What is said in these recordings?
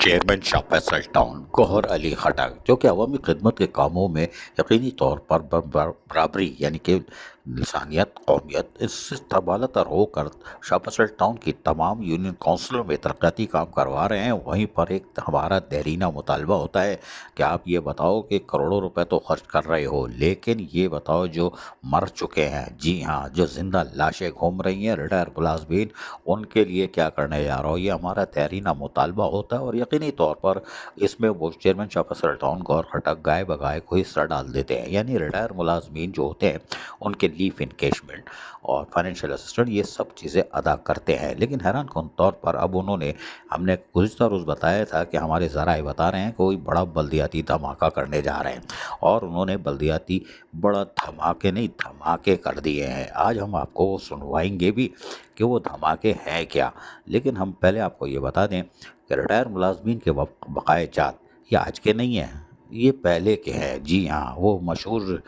Chairman Shah Faisal town Gauhar Ali खटक जो कि अवामी खिदमत के कामों में यकीनी तौर पर बराबरी यानी कि इंसानियत कौमियत इससे तबालतर होकर शाह फैसल टाउन की तमाम यूनियन काउंसिलों में तरक्याती काम करवा रहे हैं। वहीं पर एक हमारा देरीना मुतालबा होता है कि आप ये बताओ कि करोड़ों रुपए तो खर्च कर रहे हो, लेकिन ये बताओ जो मर चुके हैं, जी हाँ, जो जिंदा लाशें घूम रही हैं, रिटायर मुलाजमीन, उनके लिए क्या करने जा रहा हो, ये हमारा तहरीना मुतालबा होता है। और यकीनी तौर पर इसमें वो चेयरमैन शाह फैसल टाउन गौर खटक गाय बगाए को हिस्सा डाल देते हैं। यानी रिटायर मुलाजमीन जो होते हैं उनके लीव इनकेशमेंट और फाइनेंशियल असिस्टेंट ये सब चीज़ें अदा करते हैं। लेकिन हैरान कौन तौर पर अब उन्होंने, हमने गुज़िश्ता रोज़ बताया था कि हमारे ज़राए बता रहे हैं कोई बड़ा बल्दियाती धमाका करने जा रहे हैं, और उन्होंने बल्दियाती बड़ा धमाके नहीं धमाके कर दिए हैं। आज हम आपको वो सुनवाएंगे भी कि वो धमाके हैं क्या। लेकिन हम पहले आपको ये बता दें कि रिटायर मुलाजमीन के बकाए जात ये आज के नहीं हैं, ये पहले के हैं। जी हाँ, वो मशहूर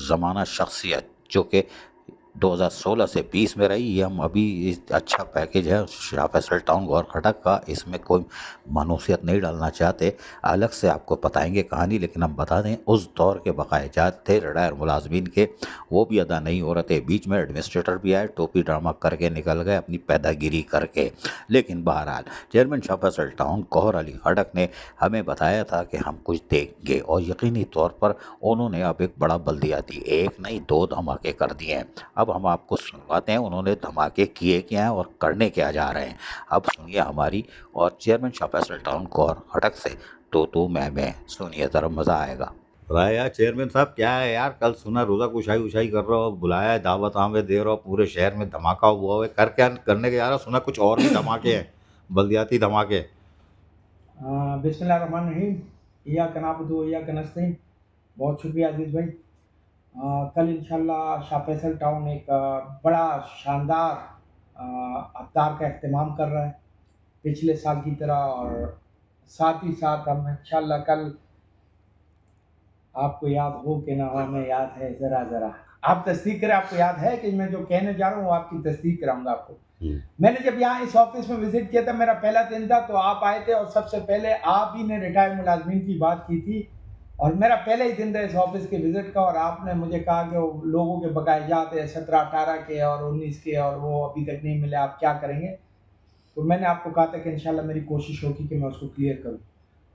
ज़माना शख्सियत जो कि 2016 से 20 में रही, ये हम अभी इस अच्छा पैकेज है शाह फैसल टाउन गौर खटक का, इसमें कोई मानूसियत नहीं डालना चाहते, अलग से आपको बताएंगे कहानी। लेकिन हम बता दें उस दौर के बकायजात थे रिटायर मुलाजमीन के, वो भी अदा नहीं हो रहे थे। बीच में एडमिनिस्ट्रेटर भी आए, टोपी ड्रामा करके निकल गए अपनी पैदागिरी करके। लेकिन बहरहाल चेयरमैन शाह फैसल टाउन गौहर अली खटक ने हमें बताया था कि हम कुछ देंगे, और यकीनी तौर पर उन्होंने अब एक बड़ा बल्दियाती एक नहीं दो धमाके कर दिए हैं। अब हम आपको सुनवाते हैं उन्होंने धमाके किए क्या हैं और करने क्या जा रहे हैं। अब सुनिए हमारी और चेयरमैन शाह फैसल टाउन गौर खटक से तो मैं सुनिए, ज़रा मज़ा आएगा। राय यार चेयरमैन साहब, क्या है यार, कल सुना रोज़ा कुशाई उशाई कर रहे हो, बुलाया है, दावत आमे दे रहे हो, पूरे शहर में धमाका हुआ है, कर क्या करने के जा रहा हो? सुना कुछ और भी धमाके हैं, बल्दियाती धमाके। बिस्मिल्लाहिर्रहमानिर्रहीम। इय्याक नअबुदु व इय्याक नस्तईन। बहुत शुक्रिया अजीज़ भाई। कल इंशाल्लाह शाह फैसल टाउन एक बड़ा शानदार अफ्तार का अहतमाम कर रहा है पिछले साल की तरह, और साथ ही साथ हम इंशाल्लाह कल, आपको याद हो कि ना हो, हमें याद है, ज़रा ज़रा आप तस्दीक करें, आपको याद है कि मैं जो कहने जा रहा हूँ वो आपकी तस्दीक कराऊंगा आपको। मैंने जब यहाँ इस ऑफिस में विजिट किया था, मेरा पहला दिन था, तो आप आए थे और सबसे पहले आप ही ने रिटायर्ड मुलाजमीन की बात की थी, और मेरा पहले ही दिन था इस ऑफिस के विजिट का, और आपने मुझे कहा कि वो लोगों के बकाए जाते हैं 17-18 के और 19 के, और वो अभी तक नहीं मिले, आप क्या करेंगे। तो मैंने आपको कहा था कि इंशाल्लाह मेरी कोशिश होगी कि मैं उसको क्लियर करूँ।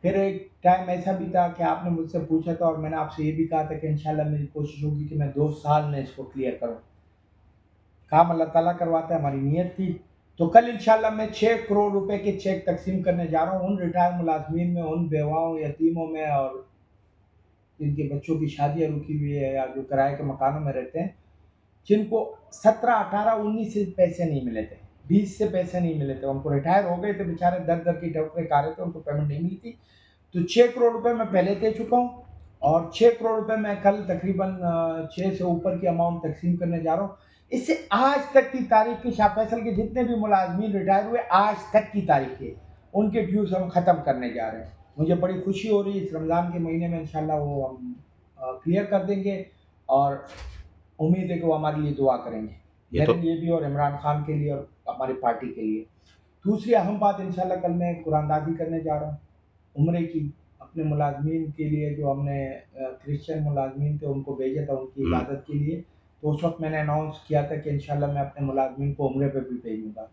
फिर एक टाइम ऐसा भी था कि आपने मुझसे पूछा था और मैंने आपसे ये भी कहा था कि इंशाल्लाह मेरी कोशिश होगी कि मैं 2 साल में इसको क्लियर करूँ। काम अल्लाह ताला करवाता है, हमारी नीयत थी। तो कल इंशाल्लाह मैं 6 करोड़ रुपए के चेक तकसीम करने जा रहा हूँ उन रिटायर मुलाजमीन में, उन बेवाओं, यतीमों में, और जिनके बच्चों की शादियाँ रुकी हुई है या जो किराए के मकानों में रहते हैं, जिनको 17, 18, 19 से पैसे नहीं मिले थे, 20 से पैसे नहीं मिले थे, उनको रिटायर हो गए थे बेचारे, दर दर की ठोकरें खा रहे थे, उनको पेमेंट नहीं मिली थी। तो 6 करोड़ रुपए मैं पहले दे चुका हूँ, और 6 करोड़ रुपए मैं कल तकरीबन 6 से ऊपर की अमाउंट तकसीम करने जा रहा हूँ। इससे आज तक की तारीख के शाह फैसल के जितने भी मुलाजमीन रिटायर हुए आज तक की तारीख के, उनके ड्यूज हम ख़त्म करने जा रहे हैं। मुझे बड़ी खुशी हो रही है, इस रमज़ान के महीने में इंशाल्लाह वो हम क्लियर कर देंगे, और उम्मीद है कि वो हमारे लिए दुआ करेंगे, मेरे लिए भी और इमरान खान के लिए और हमारी पार्टी के लिए। दूसरी अहम बात, इंशाल्लाह कल मैं कुरानदाजी करने जा रहा हूँ उम्रे की, अपने मुलाजमीन के लिए, जो हमने क्रिश्चियन मुलाजमीन थे उनको भेजा था उनकी इबादत के लिए। तो उस वक्त मैंने अनाउंस किया था कि इंशाल्लाह मैं अपने मुलाजमीन को उम्रे पे भी भेजूँगा।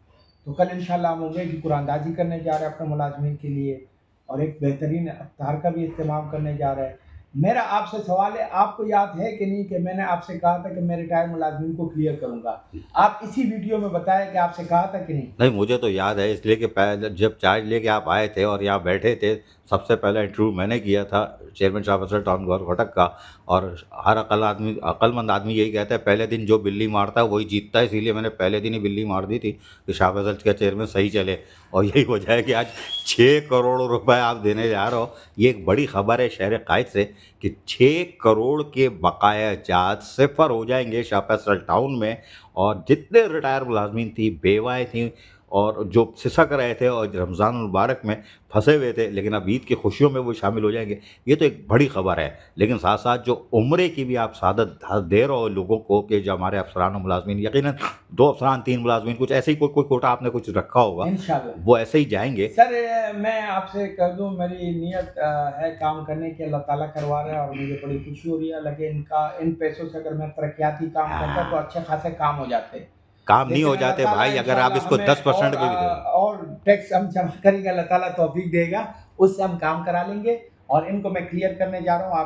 तो कल इंशाल्लाह हम उम्रे की कुरानदाजी करने जा रहे हैं अपने मुलाजमीन के लिए, और एक बेहतरीन इफ्तार का भी इस्तेमाल करने जा रहे हैं। मेरा आपसे सवाल है, आपको याद है कि नहीं कि मैंने आपसे कहा था कि मैं रिटायर्ड मुलाजमीन को क्लियर करूँगा? आप इसी वीडियो में बताएं कि आपसे कहा था कि नहीं? नहीं, मुझे तो याद है, इसलिए कि पहले जब चार्ज लेके आप आए थे और यहाँ बैठे थे, सबसे पहला इंटरव्यू मैंने किया था चेयरमैन शाह फैसल टाउन गौर खटक का। और हर अक्लमंद आदमी यही कहता है पहले दिन जो बिल्ली मारता है वही जीतता है, इसीलिए मैंने पहले दिन ही बिल्ली मार दी थी कि शाह फैसल का चेयरमैन सही चले। और यही वजह है कि आज 6 करोड़ रुपए आप देने जा रहे हो। ये एक बड़ी खबर है शहर कायद से कि 6 करोड़ के बकाया जात सिफर हो जाएंगे शाह फैसल टाउन में। और जितने रिटायर मुलाजमीन थी, बेवाएँ थीं, और जो सिसक रहे थे और रमज़ान मुबारक में फंसे हुए थे, लेकिन अब ईद की खुशियों में वो शामिल हो जाएंगे। ये तो एक बड़ी खबर है। लेकिन साथ साथ जो उम्रे की भी आप सादत दे रहे हो लोगों को कि जो हमारे अफसरान और मुलाजमीन, यकीनन 2 अफसरान 3 मुलाजमीन, कुछ ऐसे ही कोई कोटा आपने कुछ रखा होगा, इंशाल्लाह वो ऐसे ही जाएंगे। सर। मैं आपसे कर दूं, मेरी नीयत है काम करने की, अल्लाह ताला करवा रहा है और मुझे बड़ी खुशी हो रही है। लेकिन इन पैसों से अगर मैं तरक्याती काम करता तो अच्छे खासे काम हो जाते। काम नहीं लेकिन हो अल्लाह जाते ताला भाई, अगर आप इंशाल्लाह इसको हमें 10% पे भी दे दो। और टैक्स हम जमा करेंगे, अल्लाह ताला तौफीक देगा, उससे हम काम करा लेंगे। और इनको मैं क्लियर करने जा रहा हूँ,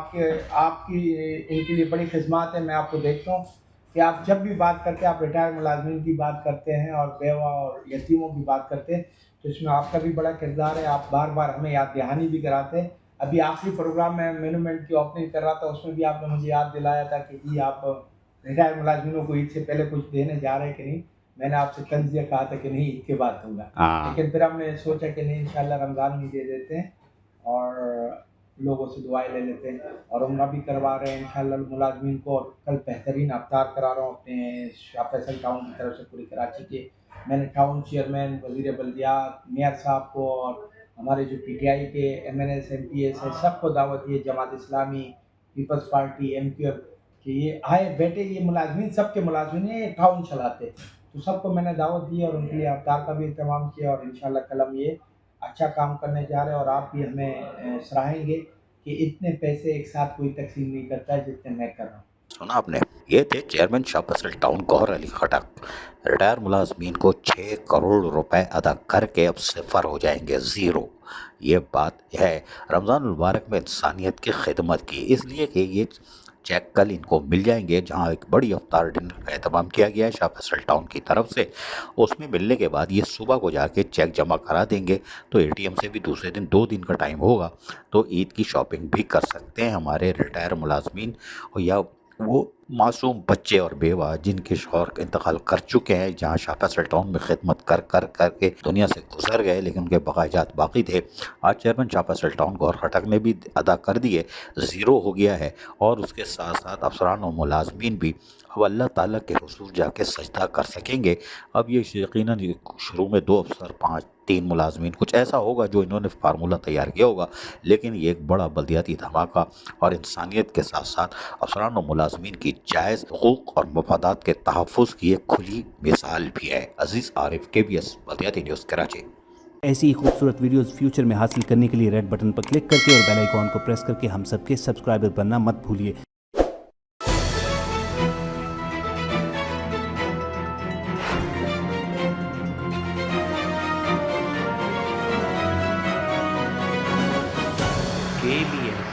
आपकी इनके लिए बड़ी खिदमत है। मैं आपको देखता हूँ कि आप जब भी बात करते हैं, आप रिटायर्ड मुलाजमीन की बात करते हैं और बेवा और यतीमों की बात करते हैं, तो इसमें आपका भी बड़ा किरदार है। आप बार बार हमें याद दहानी भी कराते हैं। अभी आखिरी प्रोग्राम में मोनूमेंट की ओपनिंग कर रहा था, उसमें भी आपने मुझे याद दिलाया था कि जी आप रिटायर्ड मुलाजमीनों को ईद से पहले कुछ देने जा रहे हैं कि नहीं। मैंने आपसे तंजिया कहा था कि नहीं, ईद के बाद दूंगा, लेकिन फिर हमने सोचा कि नहीं, इंशाल्लाह रमज़ान में दे देते हैं और लोगों से दुआएं ले लेते हैं। और उम्रा भी करवा रहे हैं इंशाल्लाह मुलाजमीन को। और कल बेहतरीन अफ्तार करा रहा हूँ अपने शाह फैसल टाउन की तरफ से पूरी कराची के। मैंने टाउन चेयरमैन, वज़ीर बल्दियात, मेयर साहब को और हमारे जो PTI के MNS MPs हैं सबको दावत दी है, Jamaat Islami, peoples party, MQF, कि ये आए बैठे, ये मुलाजमीन सबके मुलाजमीन हैं, ये टाउन चलाते। तो सबको मैंने दावत दी और उनके लिए अफ्तार का भी इंतजाम किया। और इंशाल्लाह कल हम ये अच्छा काम करने जा रहे हैं। और आप भी हमें सराहेंगे कि इतने पैसे एक साथ कोई तकसीम नहीं करता है जितने मैं कर रहा हूँ। सुना आपने, ये थे चेयरमैन शाह फैसल टाउन गौहर अली खटक। रिटायर मुलाजमीन को 6 करोड़ रुपए अदा करके अब सिफर हो जाएंगे ज़ीरो। ये बात है रमज़ान मुबारक में इंसानियत की खिदमत की, इसलिए कि ये चेक कल इनको मिल जाएंगे, जहां एक बड़ी अफ्तार डिनर का एहतमाम किया गया है शाह फैसल टाउन की तरफ से। उसमें मिलने के बाद ये सुबह को जाके चेक जमा करा देंगे, तो ATM से भी दूसरे दिन 2 दिन का टाइम होगा, तो ईद की शॉपिंग भी कर सकते हैं हमारे रिटायर मुलाजमीन, या वो मासूम बच्चे और बेवा जिनके शौहर इंतकाल कर चुके हैं, जहाँ शाह फैसल टाउन में खिदमत कर कर करके दुनिया से गुजर गए, लेकिन उनके बकायात बाकी थे। आज चेयरमैन शाह फैसल टाउन गौहर खटक ने भी अदा कर दिए, ज़ीरो हो गया है। और उसके साथ साथ अफसरान और मुलाजमीन भी अब अल्लाह ताला के हुजूर जाके सजदा कर सकेंगे। अब ये यकीनन शुरू में 2 अफसर 3 मुलाजमीन कुछ ऐसा होगा जो इन्होंने फार्मूला तैयार किया होगा, लेकिन ये एक बड़ा बल्दियाती धमाका और इंसानियत के साथ साथ अफसरान और मुलाजमीन की जायज़ हुकूक और मफादात के तहफ़्फ़ुज़ की एक खुली मिसाल भी है। अजीज़ आरिफ, KBS बल्दियाती न्यूज़ कराची। ऐसी ही खूबसूरत वीडियोस फ्यूचर में हासिल करने के लिए रेड बटन पर क्लिक करके और बेल आइकॉन को प्रेस करके हम सबके सब्सक्राइबर बनना मत भूलिए। KBS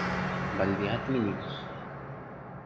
बल्दियाती न्यूज़।